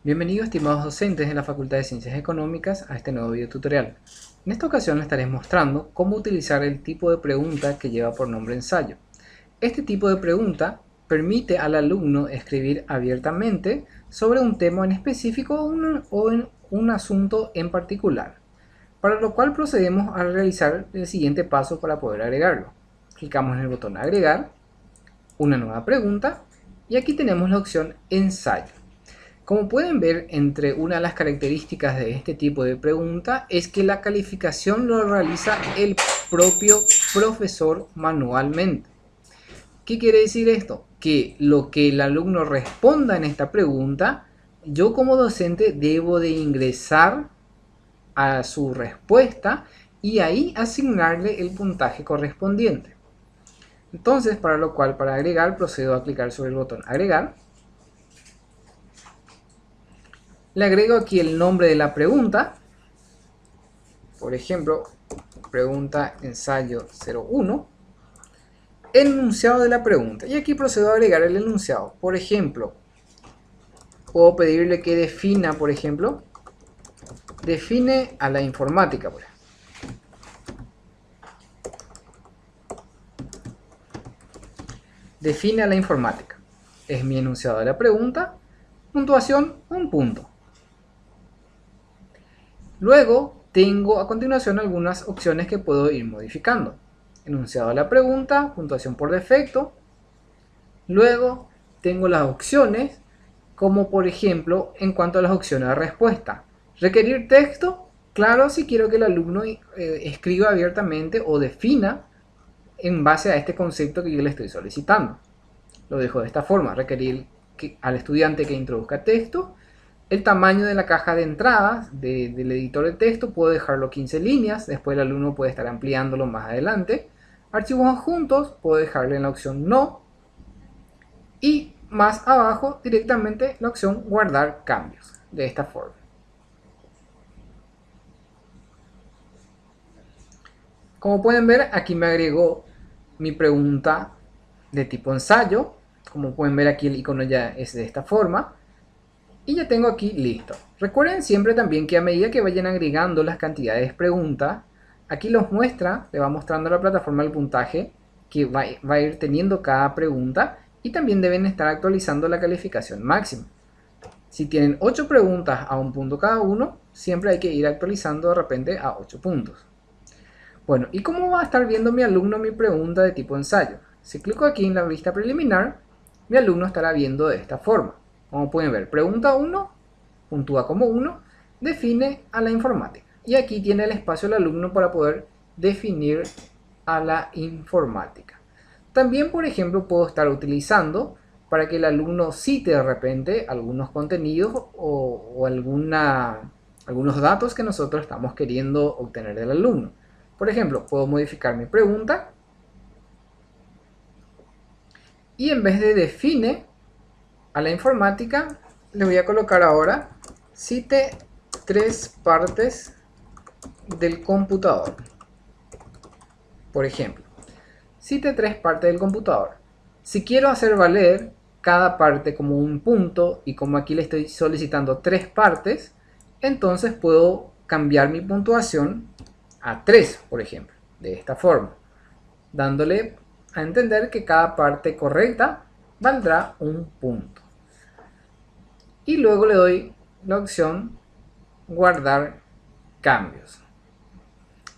Bienvenidos estimados docentes de la Facultad de Ciencias Económicas a este nuevo video tutorial. En esta ocasión les estaré mostrando cómo utilizar el tipo de pregunta que lleva por nombre ensayo. Este tipo de pregunta permite al alumno escribir abiertamente sobre un tema en específico o en un asunto en particular, para lo cual procedemos a realizar el siguiente paso para poder agregarlo. Clicamos en el botón agregar, una nueva pregunta y aquí tenemos la opción ensayo. Como pueden ver, entre una de las características de este tipo de pregunta es que la calificación lo realiza el propio profesor manualmente. ¿Qué quiere decir esto? Que lo que el alumno responda en esta pregunta, yo como docente debo de ingresar a su respuesta y ahí asignarle el puntaje correspondiente. Entonces, para lo cual, para agregar, procedo a clicar sobre el botón agregar. Le agrego aquí el nombre de la pregunta, por ejemplo, pregunta ensayo 01, el enunciado de la pregunta, y aquí procedo a agregar el enunciado. Por ejemplo, puedo pedirle que defina, por ejemplo, define a la informática, por ejemplo. Define a la informática. Es mi enunciado de la pregunta, puntuación, un punto. Luego tengo a continuación algunas opciones que puedo ir modificando. Enunciado de la pregunta, puntuación por defecto. Luego tengo las opciones, como por ejemplo en cuanto a las opciones de respuesta. Requerir texto, claro, si quiero que el alumno escriba abiertamente o defina en base a este concepto que yo le estoy solicitando. Lo dejo de esta forma, requerir al estudiante que introduzca texto. El tamaño de la caja de entradas del editor de texto puedo dejarlo 15 líneas, después el alumno puede estar ampliándolo más adelante. Archivos adjuntos puedo dejarle en la opción no, y más abajo directamente la opción guardar cambios, de esta forma. Como pueden ver, aquí me agregó mi pregunta de tipo ensayo. Como pueden ver, aquí el icono ya es de esta forma. Y ya tengo aquí listo. Recuerden siempre también que a medida que vayan agregando las cantidades de preguntas, aquí los muestra, le va mostrando a la plataforma el puntaje que va a ir teniendo cada pregunta, y también deben estar actualizando la calificación máxima. Si tienen 8 preguntas a un punto cada uno, siempre hay que ir actualizando de repente a 8 puntos. Bueno, ¿y cómo va a estar viendo mi alumno mi pregunta de tipo ensayo? Si clico aquí en la vista preliminar, mi alumno estará viendo de esta forma. Como pueden ver, pregunta 1, puntúa como 1, define a la informática. Y aquí tiene el espacio el alumno para poder definir a la informática. También, por ejemplo, puedo estar utilizando para que el alumno cite de repente algunos contenidos o algunos datos que nosotros estamos queriendo obtener del alumno. Por ejemplo, puedo modificar mi pregunta y en vez de define a la informática, le voy a colocar ahora cite 3 partes del computador. Por ejemplo, cite 3 partes del computador. Si quiero hacer valer cada parte como un punto, y como aquí le estoy solicitando 3 partes, entonces puedo cambiar mi puntuación a 3, por ejemplo, de esta forma, dándole a entender que cada parte correcta valdrá un punto. Y luego le doy la opción guardar cambios.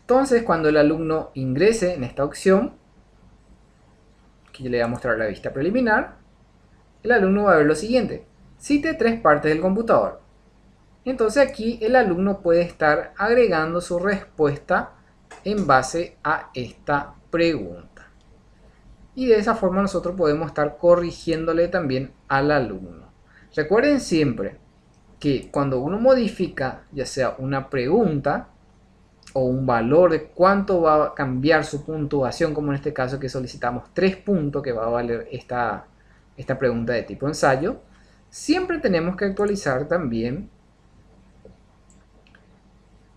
Entonces, cuando el alumno ingrese en esta opción, que yo le voy a mostrar la vista preliminar, el alumno va a ver lo siguiente: cite 3 partes del computador. Entonces aquí el alumno puede estar agregando su respuesta en base a esta pregunta. Y de esa forma nosotros podemos estar corrigiéndole también al alumno. Recuerden siempre que cuando uno modifica ya sea una pregunta o un valor de cuánto va a cambiar su puntuación, como en este caso que solicitamos 3 puntos que va a valer esta pregunta de tipo ensayo, siempre tenemos que actualizar también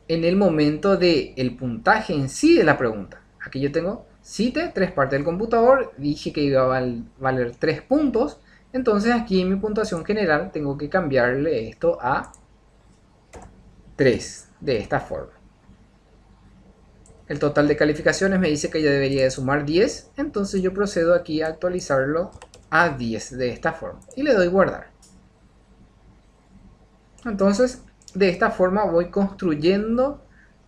en el momento del puntaje en sí de la pregunta. Aquí yo tengo cite 3 partes del computador, dije que iba a valer 3 puntos, Entonces aquí en mi puntuación general tengo que cambiarle esto a 3 de esta forma. El total de calificaciones me dice que ya debería de sumar 10, entonces yo procedo aquí a actualizarlo a 10 de esta forma y le doy guardar. Entonces de esta forma voy construyendo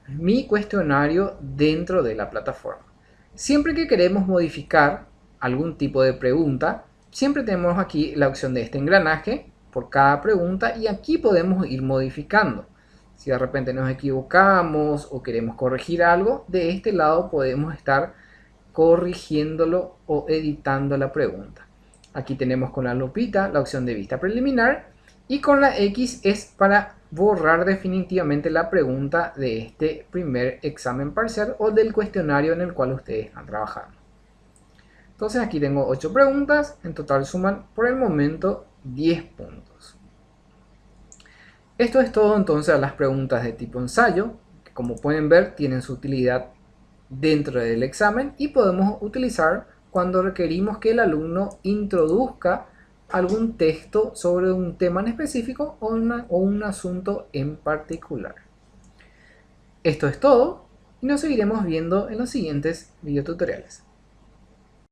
mi cuestionario dentro de la plataforma. Siempre que queremos modificar algún tipo de pregunta, siempre tenemos aquí la opción de este engranaje por cada pregunta y aquí podemos ir modificando. Si de repente nos equivocamos o queremos corregir algo, de este lado podemos estar corrigiéndolo o editando la pregunta. Aquí tenemos con la lupita la opción de vista preliminar y con la X es para borrar definitivamente la pregunta de este primer examen parcial o del cuestionario en el cual ustedes están trabajando. Entonces aquí tengo 8 preguntas, en total suman por el momento 10 puntos. Esto es todo entonces a las preguntas de tipo ensayo, que como pueden ver tienen su utilidad dentro del examen y podemos utilizar cuando requerimos que el alumno introduzca algún texto sobre un tema en específico o un asunto en particular. Esto es todo y nos seguiremos viendo en los siguientes videotutoriales.